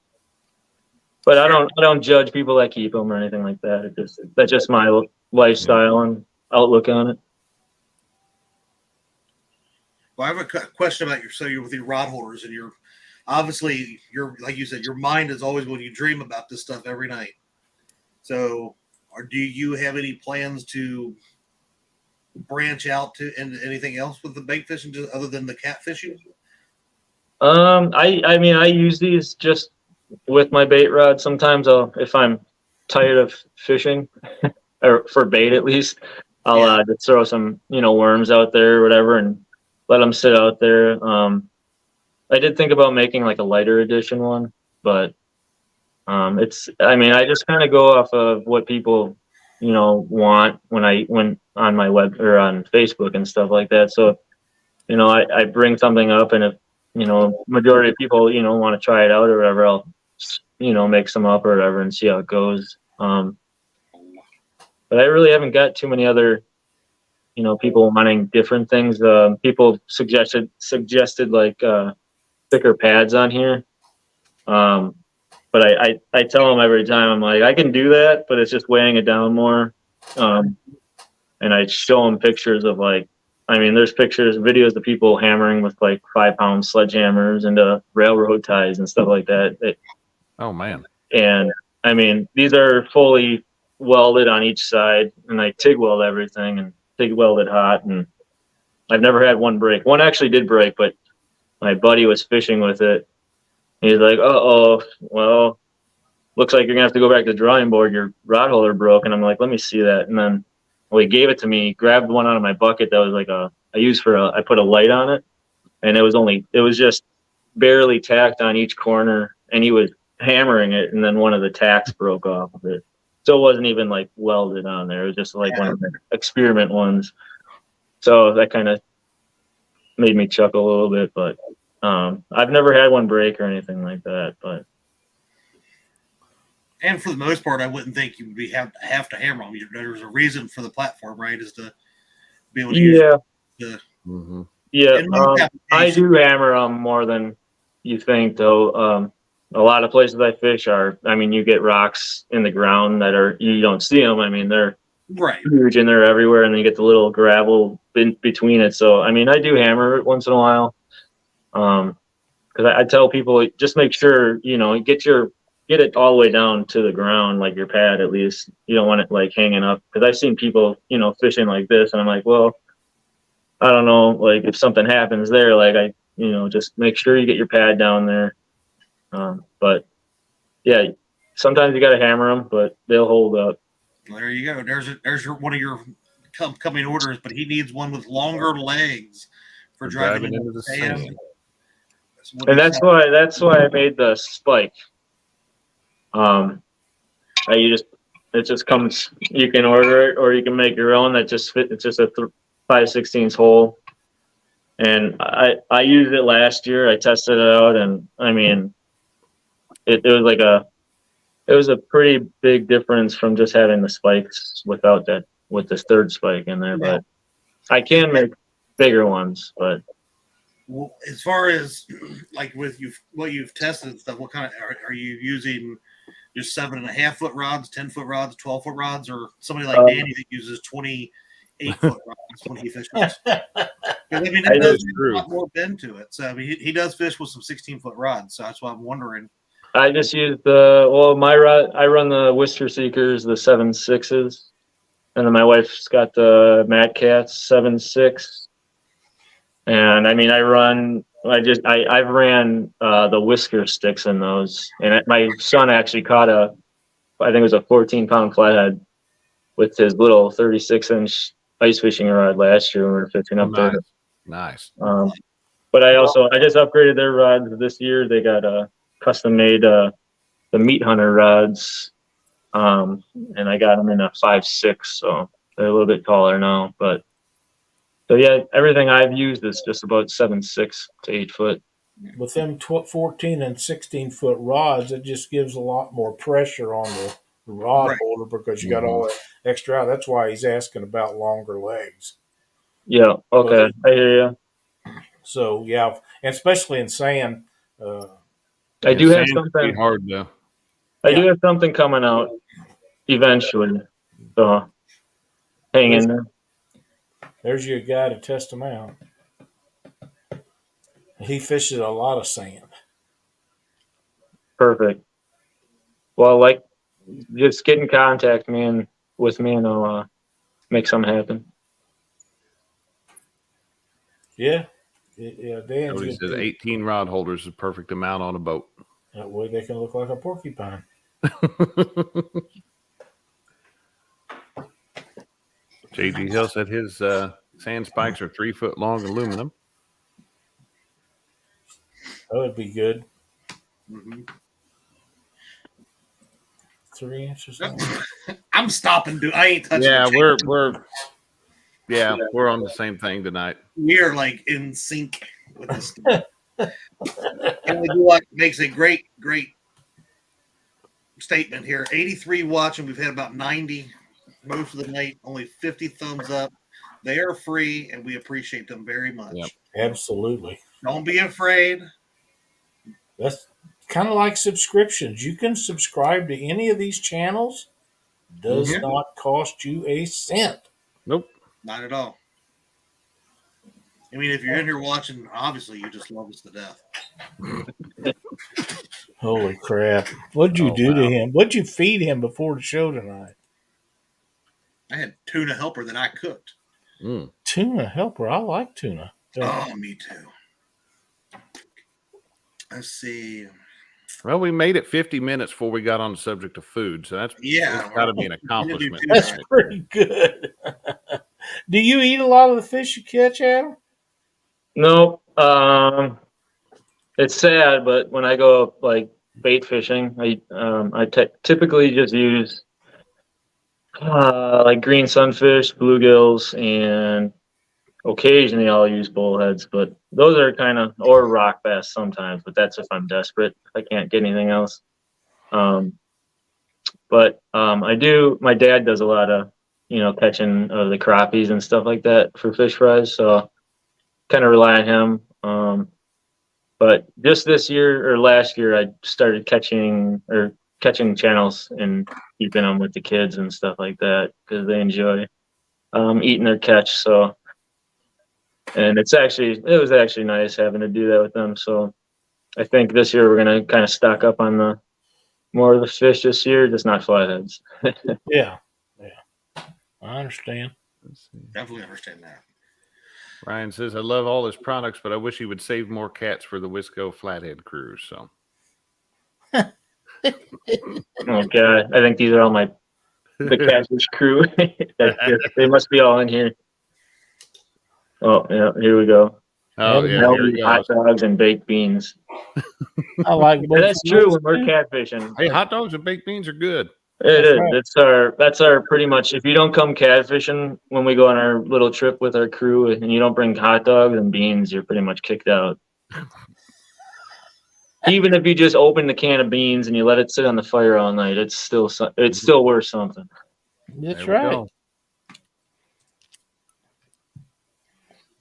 But I don't judge people that keep them or anything like that. That's just my lifestyle and outlook on it. Well, I have a question about you're with your rod holders, and you're obviously like you said, your mind is always when you dream about this stuff every night. So, do you have any plans to branch out into anything else with the bait fishing other than the catfishing? I mean, I use these just with my bait rod. Sometimes if I'm tired of fishing or for bait, at least I'll just throw some, worms out there or whatever and let them sit out there. I did think about making like a lighter edition one, but I just kind of go off of what people, want when on my web or on Facebook and stuff like that. So, I bring something up, and if, majority of people, want to try it out or whatever, I'll, make some up or whatever and see how it goes. But I really haven't got too many other people wanting different things. People suggested like thicker pads on here. But I tell them every time, I'm like, I can do that, but it's just weighing it down more. And I show them pictures of there's videos of people hammering with like 5-pound sledgehammers into railroad ties and stuff like that. Oh man. And I mean, these are fully welded on each side, and I TIG weld everything and TIG welded hot. And I've never had one break. One actually did break, but my buddy was fishing with it. He's like, "Uh-oh, well, looks like you're gonna have to go back to the drawing board. Your rod holder broke." And I'm like, "Let me see that." And then, well, he gave it to me, grabbed one out of my bucket that was like I put a light on it, and it was just barely tacked on each corner, and he was hammering it, and then one of the tacks broke off of it. So it wasn't even like welded on there. It was just like one of the experiment ones. So that kind of made me chuckle a little bit, but I've never had one break or anything like that. But and for the most part, I wouldn't think you would have to hammer them. There's a reason for the platform, right? Is to be able to use the I do hammer them more than you think, though. A lot of places I fish you get rocks in the ground that you don't see them. I mean, they're huge and they're everywhere, and then you get the little gravel between it. So, I mean, I do hammer it once in a while. Because I tell people, just make sure, get it all the way down to the ground, like your pad at least. You don't want it like hanging up. Because I've seen people, fishing like this, and I'm like, well, I don't know, like if something happens there, like just make sure you get your pad down there. But yeah, sometimes you got to hammer them, but they'll hold up. Well, there you go. There's one of your coming orders, but he needs one with longer legs for driving into the sand. And that's why I made the spike. It just comes. You can order it, or you can make your own. That just fit. It's just a 5/16 hole. And I used it last year. I tested it out, and I mean, it was a pretty big difference from just having the spikes with this third spike in there. But I can make bigger ones. But well, as far as like with what you've tested and stuff, what kind of are you using? Just 7.5-foot rods, 10-foot rods, 12-foot rods, or somebody like Danny that uses 28-foot rods when he fishes. I mean, it does have a lot more bend to it. So I mean, he does fish with some 16-foot rods. So that's why I'm wondering. I just use my rod. I run the Whisker Seekers, the 7.6s, and then my wife's got the Mad Cats 7.6. And I mean, I've ran the Whisker sticks in those. And my son actually caught I think it was a 14-pound flathead with his little 36-inch ice fishing rod last year when we were fishing up there. Nice. But I just upgraded their rods this year. They got custom made the Meat Hunter rods, and I got them in a 5.6, so they're a little bit taller now. But so yeah, everything I've used is just about 7.6 to 8 foot. With them 14 and 16-foot rods, it just gives a lot more pressure on the rod holder because you got all that extra out. That's why he's asking about longer legs. Yeah. Okay. I hear you. So yeah, and especially in sand. I do have something hard though. I do have something coming out eventually. So hang in there. There's your guy to test them out. He fishes a lot of sand. Perfect. Well, just get in contact with me, and I'll make something happen. Yeah. Yeah, Dan. He says 18 rod holders is the perfect amount on a boat. That way they can look like a porcupine. J.G. Hill said his sand spikes are 3-foot long aluminum. That would be good. Mm-hmm. 3 inches. I'm stopping. I ain't touching. Yeah, we're on the same thing tonight. We're like in sync with this stuff. And we do like makes a great statement here. 83 watching. We've had about 90 most of the night. Only 50 thumbs up. They are free, and we appreciate them very much. Yep. Absolutely. Don't be afraid. That's kind of like subscriptions. You can subscribe to any of these channels. Does Mhm. not cost you a cent. Nope. Not at all. I mean, if you're in here watching, obviously you just love us to death. Holy crap. What'd you do to wow. him? What'd you feed him before the show tonight? I had tuna helper that I cooked. Mm. Tuna helper. I like tuna. Oh, me too. Let's see. Well, we made it 50 minutes before we got on the subject of food, so that's got to be an accomplishment. That's pretty good. Do you eat a lot of the fish you catch, Adam? No, it's sad, but when I go like bait fishing, I typically just use like green sunfish, bluegills, and occasionally I'll use bullheads, but those are kind of, or rock bass sometimes, but that's if I'm desperate. I can't get anything else. But I do, my dad does a lot of, catching of the crappies and stuff like that for fish fries. So kind of rely on him. But just this year or last year, I started catching channels and keeping them with the kids and stuff like that because they enjoy eating their catch. So, and it was actually nice having to do that with them. So I think this year we're going to kind of stock up on more of the fish this year, just not flatheads. Yeah. I understand. Definitely understand that. Ryan says, I love all his products, but I wish he would save more cats for the Wisco Flathead cruise. So, Oh God, I think these are all the Catfish crew. They must be all in here. Oh yeah, here we go. oh yeah, here he Hot goes. dogs and baked beans. I like And that's true when we're catfishing. Hey, hot dogs and baked beans are good. It is. right. That's our pretty much. If you don't come catfishing when we go on our little trip with our crew, and you don't bring hot dogs and beans, you're pretty much kicked out. Even if you just open the can of beans and you let it sit on the fire all night, it's still worth something. That's There we right. go.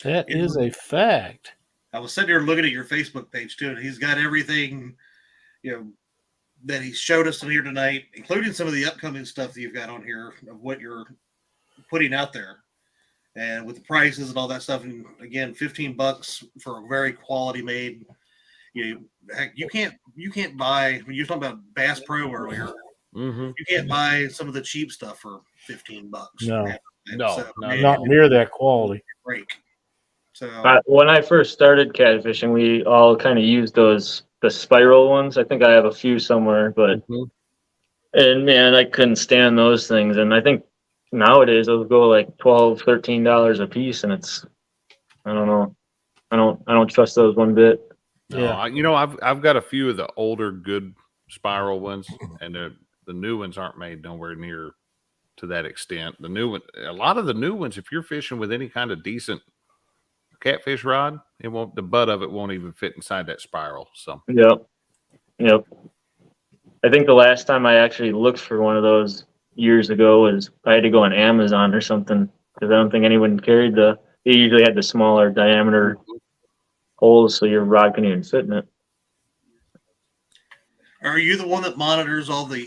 That is a fact. I was sitting here looking at your Facebook page too, and he's got everything, that he showed us in here tonight, including some of the upcoming stuff that you've got on here of what you're putting out there, and with the prices and all that stuff. And again, $15 for a very quality made. You can't buy. When you were talking about Bass Pro earlier, Mm-hmm. you can't buy some of the cheap stuff for $15. No, Not near that quality. Break. So when I first started catfishing, we all kind of used the spiral ones. I think I have a few somewhere, but and man, I couldn't stand those things. And I think nowadays they'll go like $12, $13 a piece, and it's, I don't know, I don't trust those one bit. No, yeah. I've got a few of the older good spiral ones, and the new ones aren't made nowhere near to that extent. A lot of the new ones, if you're fishing with any kind of decent catfish rod, the butt of it won't even fit inside that spiral. So Yep. I think the last time I actually looked for one of those years ago was I had to go on Amazon or something because I don't think anyone carried they usually had the smaller diameter holes so your rod can even fit in it. are you the one that monitors all the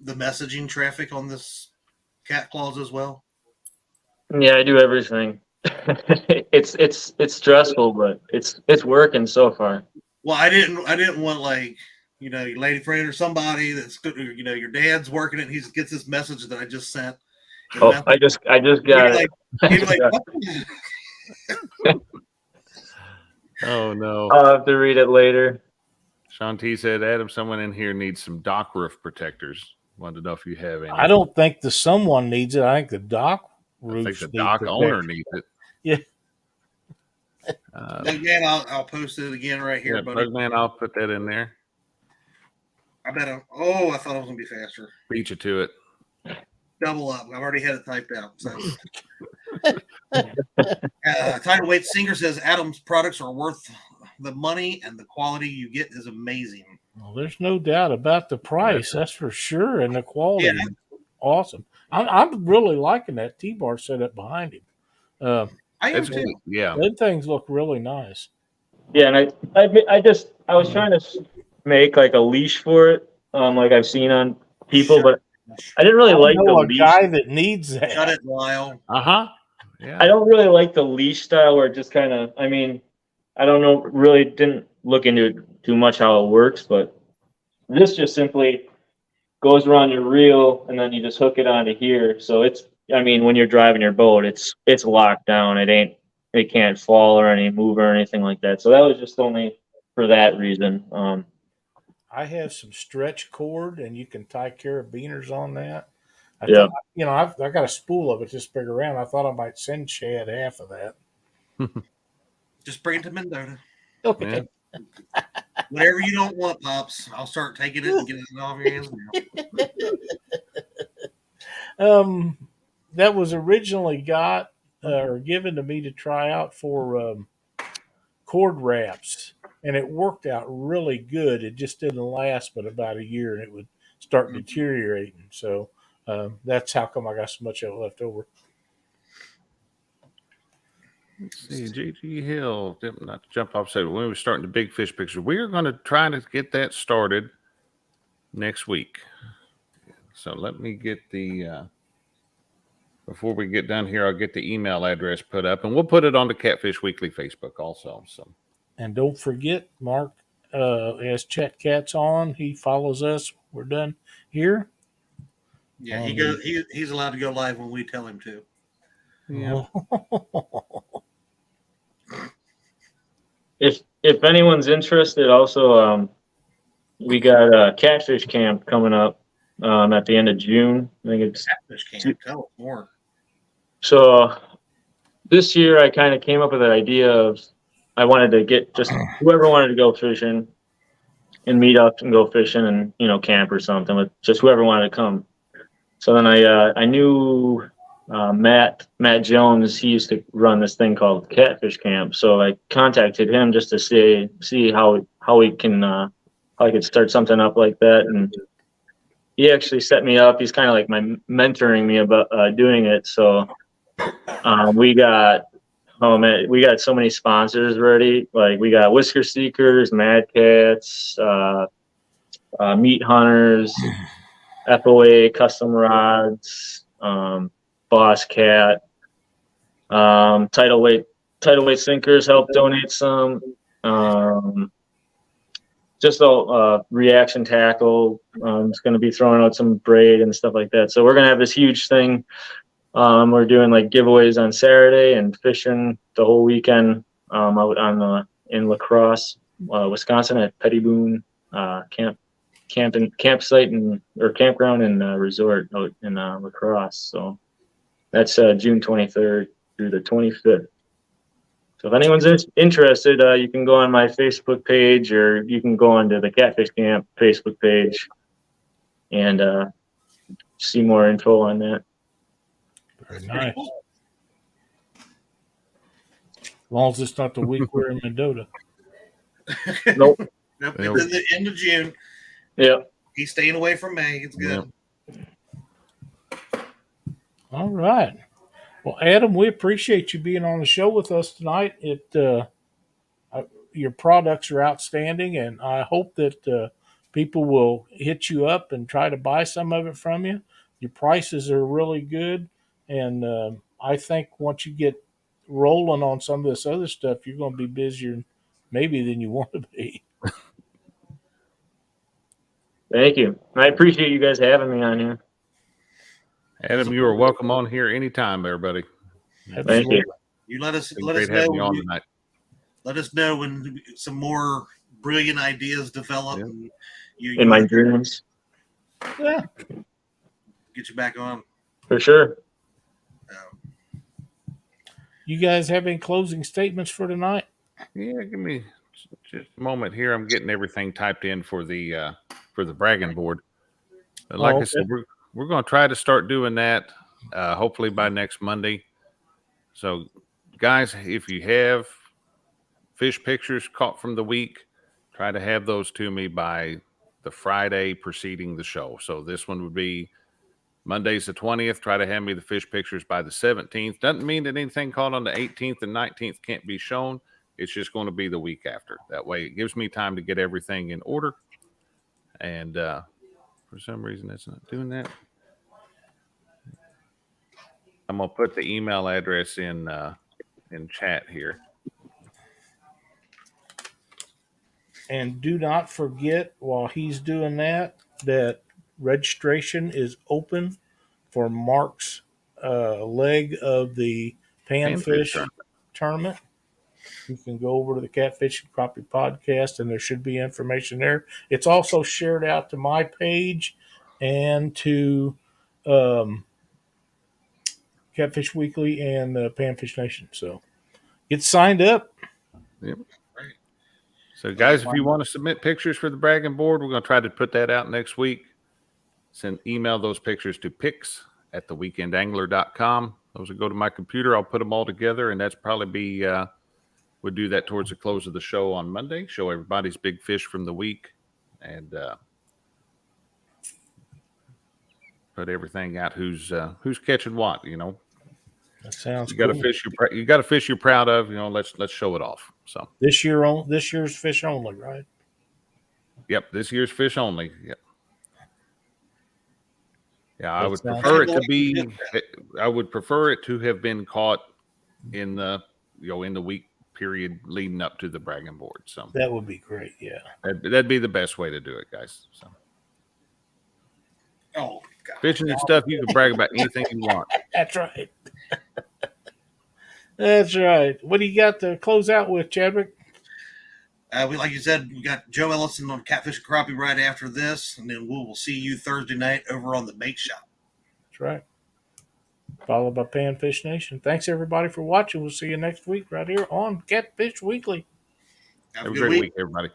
messaging traffic on this CatClawZ as well? Yeah, I do everything. It's stressful, but it's working so far. Well, I didn't want your lady friend or somebody that's good, your dad's working it and he gets this message that I just sent. Oh, I just got it. Oh no. I'll have to read it later. Shanti said, Adam, someone in here needs some dock roof protectors. Wanted to know if you have any. I don't think someone needs it. I think the dock roof. I think the dock owner needs it. Yeah. Again, I'll post it again right here, buddy. Man, I'll put that in there. I bet. I thought I was gonna be faster. Beat you to it. Double up. I've already had it typed out. So. Tidal Weight Singer says Adam's products are worth the money and the quality you get is amazing. Well, there's no doubt about the price, that's for sure, and the quality is awesome. I'm really liking that T-bar setup behind him. Uh, I am It's too. yeah. them things look really nice. Yeah, and I was trying to make like a leash for it, like I've seen on people, but I didn't really I like the know a leash. guy that needs that. Shut it, Lyle. Uh-huh. I Yeah. don't really like the leash style where it just kind of, I mean, I don't know, really didn't look into it too much how it works, but this just simply goes around your reel and then you just hook it onto here. So it's, I mean, when you're driving your boat, it's locked down. It can't fall or any move or anything like that. So that was just only for that reason. I have some stretch cord, and you can tie carabiners on that. I Yeah. thought, I got a spool of it this big around. I thought I might send Chad half of that. Just bring it to Mendota. Okay. Yeah. Whatever you don't want, Pops, I'll start taking it and getting it off your hands now. That was originally got or given to me to try out for cord wraps, and it worked out really good. It just didn't last but about a year, and it would start deteriorating. So that's how come I got so much of it left over. Let's see, JG Hill, not to jump off, say when we were starting the big fish picture, we're going to try to get that started next week. So let me get the before we get done here, I'll get the email address put up, and we'll put it on the Catfish Weekly Facebook also. So, and don't forget, Mark has Chet Cats on. He follows us. We're done here. Yeah, he goes. He's allowed to go live when we tell him to. yeah. If anyone's interested, also we got a catfish camp coming up at the end of June. I think it's Catfish camp. Tell us more. so. This year, I kind of came up with an idea of I wanted to get just whoever wanted to go fishing and meet up and go fishing and camp or something with just whoever wanted to come. So then I knew Matt Jones. He used to run this thing called Catfish Camp. So I contacted him just to see how we can how I could start something up like that. And he actually set me up. He's kind of like mentoring me about doing it. So we got so many sponsors ready. Like we got Whisker Seekers, Mad Cats, Meat Hunters, FOA Custom Rods, Boss Cat, Tidal Weight Sinkers helped donate some. Just a reaction tackle. It's going to be throwing out some braid and stuff like that. So we're going to have this huge thing. We're doing like giveaways on Saturday and fishing the whole weekend out on in La Crosse, Wisconsin at Pettyboone campsite or campground and resort out in La Crosse. So that's June 23rd through the 25th. So if anyone's interested, you can go on my Facebook page or you can go onto the Catfish Camp Facebook page and see more info on that. Very nice. As long as it's not the week we're in Mendota. Nope. Nope. It's in the end of June. Yeah. He's staying away from May. It's good. All right. Well, Adam, we appreciate you being on the show with us tonight. Your products are outstanding, and I hope that people will hit you up and try to buy some of it from you. Your prices are really good, and I think once you get rolling on some of this other stuff, you're going to be busier maybe than you want to be. Thank you. I appreciate you guys having me on here. Adam, you are welcome on here anytime, everybody. Thank you. You let us Been let great us having know you on when tonight. let us know when some more brilliant ideas develop. Yeah. And In my dreams. Yeah. Get you back on. For sure. You guys have any closing statements for tonight? Yeah, give me just a moment here. I'm getting everything typed in for the bragging board. But like I said, we're going to try to start doing that hopefully by next Monday. So, guys, if you have fish pictures caught from the week, try to have those to me by the Friday preceding the show. So this one would be Monday's the 20th. Try to hand me the fish pictures by the 17th. Doesn't mean that anything caught on the 18th and 19th can't be shown. It's just going to be the week after. That way it gives me time to get everything in order. And for some reason it's not doing that. I'm going to put the email address in chat here. And do not forget, while he's doing that, that registration is open for Mark's leg of the Panfish tournament. You can go over to the Catfish and Crappie podcast, and there should be information there. It's also shared out to my page and to Catfish Weekly and Panfish Nation. So get signed up. Yep. So, guys, if you want to submit pictures for the bragging board, we're going to try to put that out next week. Email those pictures to pics@theweekendangler.com. Those will go to my computer. I'll put them all together, and that's probably be we'll do that towards the close of the show on Monday. Show everybody's big fish from the week, and put everything out. Who's catching what? You know, that sounds. You got cool. a fish. You got a fish you're proud of. You know, let's show it off. So this year's fish only, right? Yep, this year's fish only. Yep. Yeah, I would sounds prefer it to be. I would prefer it to have been caught in the in the week period leading up to the bragging board. So that would be great. Yeah, that'd be the best way to do it, guys. So Oh, God. fishing and stuff, you can brag about anything you want. that's right. That's right. What do you got to close out with, Chadwick? Like you said, we got Joe Ellison on Catfish and Crappie right after this, and then we'll see you Thursday night over on the bait shop. That's right. Followed by Panfish Nation. Thanks, everybody, for watching. We'll see you next week right here on Catfish Weekly. Have Have a a good great week. week, everybody.